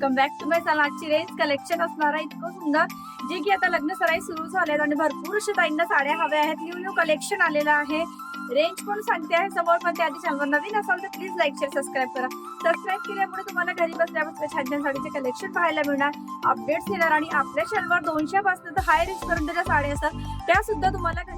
Welcome back to my channel. आजची range collection असणार आहे इतकं सुंदर, जे की आता लग्न सराई सुरू झाले आणि भरपूर अशा ताईंना साड्या हव्या आहेत। न्यू कलेक्शन आलेलं आहे। रेंज पण सांगते आहे समोर, पण त्याआधी चॅनलवर नवीन असाल तर प्लीज लाईक शेअर सबस्क्राईब करा। सबस्क्राईब केल्यामुळे तुम्हाला घरी बसल्या बसल्या छान छान साडीचे कलेक्शन पाहायला मिळणार, अपडेट्स येणार आणि आपल्या चॅनलवर 200 पासून तर हाय रेंज पर्यंतच्या साड्या असतात त्या सुद्धा तुम्हाला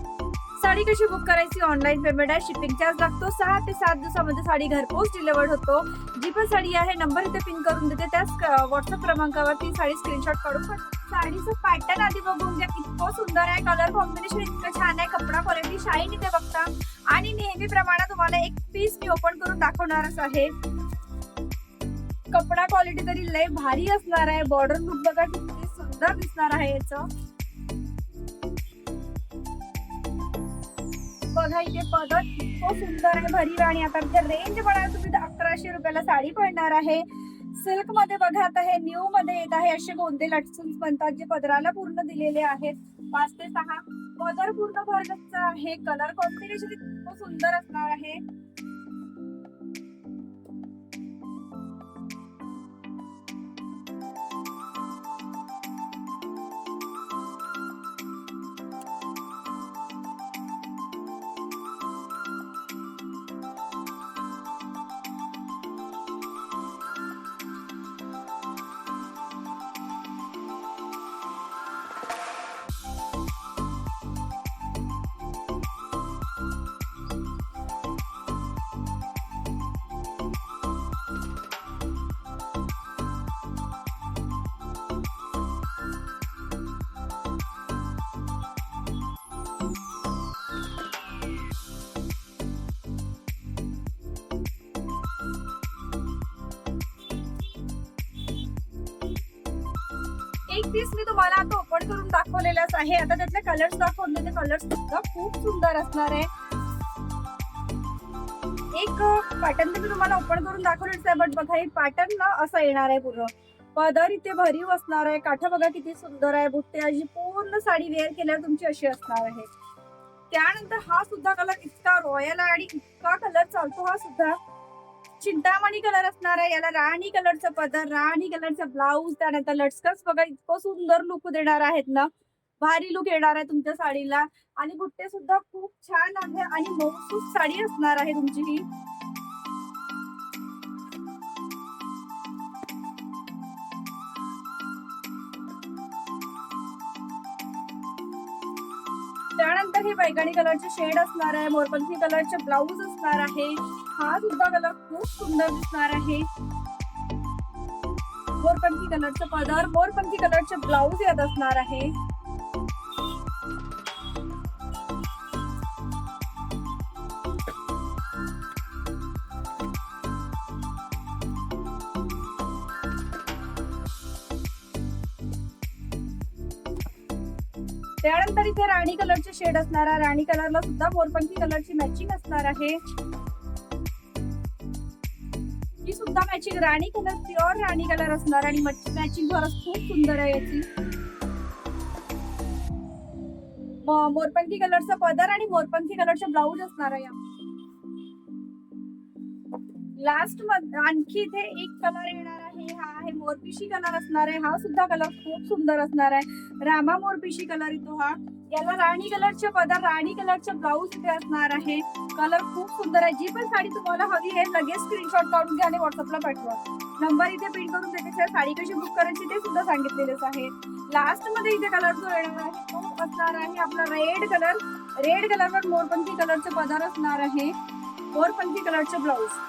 साडी कशी बुक करायची, ऑनलाईन पेमेंट आहे, शिपिंग चार्ज लागतो। 6 ते 7 दिवसामध्ये साडी घरपोच डिलिव्हर्ड होतो। जी पण साडी आहे नंबर इथे पिन करून देते, त्याच व्हॉट्सअप क्रमांकावर ती साडी स्क्रीनशॉट काढून साडीचं पॅटर्न आधी बघून घ्या, इतकं सुंदर आहे, कलर कॉम्बिनेशन इतकं छान आहे, कपडा क्वालिटी शाईन इथे बघता। आणि नेहमीप्रमाणे तुम्हाला एक पीस मी ओपन करून दाखवणारच आहे। कपडा क्वालिटी तरी लय भारी असणार आहे। बॉर्डर लुक बघा किती सुंदर दिसणार आहे याचं। बघा इथे पदर इतकं सुंदर आहे, भरीव। आणि आता रेंज बघा तुम्ही 1100 रुपयाला साडी पडणार आहे। सिल्क मध्ये बघा आता हे न्यू मध्ये येत आहे। असे गोंदे लटसून बनतात जे पदराला पूर्ण दिलेले आहेत। 5 ते 6 पदर पूर्ण भरगच्चा आहे। कलर कॉम्बिनेशन इतकं सुंदर असणार आहे। एक पीस मी तुम्हाला आता ओपन करून दाखवलेलाच आहे। आता त्यातले कलर्स दाखवले, ते कलर्स सुद्धा खूप सुंदर असणार आहे। एक पॅटर्न मी तुम्हाला ओपन करून दाखवलेच आहे, बट बघा हे पॅटर्न ना असं येणार आहे। पूर्ण पदर इथे भरीव असणार आहे। काठा बघा किती सुंदर आहे। बुट्टे अशी पूर्ण साडी वेअर केल्यावर तुमची अशी असणार आहे। त्यानंतर हा सुद्धा कलर इतका रॉयल आहे आणि इतका कलर चालतो। हा सुद्धा चिंतामणी कलर असणार आहे। याला राणी कलरचं पदर, राणी कलरचं ब्लाऊज, त्यानंतर लटकन्स बघा इतकं सुंदर लुक देणार आहेत ना, भारी लुक येणार आहे तुमच्या साडीला। आणि बुट्टे सुद्धा खूप छान आहे आणि मौसूस साडी असणार आहे तुमची ही। त्यानंतर हे बैगणी कलरचे शेड असणार आहे। मोरपंखी कलरचे ब्लाऊज असणार आहे। हा सुद्धा कलर खूप सुंदर दिसणार आहे। मोरपंखी कलरचं पदर, मोरपंखी कलरचे ब्लाऊज यात असणार आहे। त्यानंतर इथे राणी कलरचे शेड असणार आहे। राणी कलरला सुद्धा मोरपंखी कलरची मॅचिंग असणार आहे। ही सुद्धा मॅचिंग राणी कलर, प्युअर राणी कलर असणार आणि मॅचिंग खरंच खूप सुंदर आहे याची। मोरपंखी कलरचा पदर आणि मोरपंखी कलरचे ब्लाऊज असणार आहे। लास्ट मध्ये आणखी इथे एक कलर येणार आहे। हा आहे मोरपिशी कलर असणार आहे। हा सुद्धा कलर खूप सुंदर असणार आहे। रामा मोरपिशी कलर येतो हा। याला राणी कलरचे पदर, राणी कलरचे ब्लाऊज इथे असणार आहे। कलर खूप सुंदर आहे। जी पण साडी तुम्हाला हवी आहे लगेच स्क्रीनशॉट काढून घ्या आणि व्हॉट्सअपला पाठवा। नंबर इथे प्रिंट करून देते। साडी कशी बुक करायची ते सुद्धा सांगितलेलेच आहे। लास्ट मध्ये इथे कलर जो येणार आहे तो असणार आहे आपला रेड कलर। रेड कलरवर मोरपंखी कलरचे पदर असणार आहे, मोरपंखी कलरचे ब्लाऊज।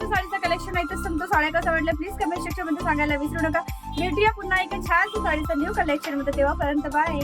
साडीचं कलेक्शन आहे तर तुमचं साड्या कसं वाटलं प्लीज कमेंट सेक्शन मध्ये सांगायला विसरू नका। भेटूया पुन्हा एका छान साडीचं न्यू कलेक्शन मध्ये, तेव्हापर्यंत बाय।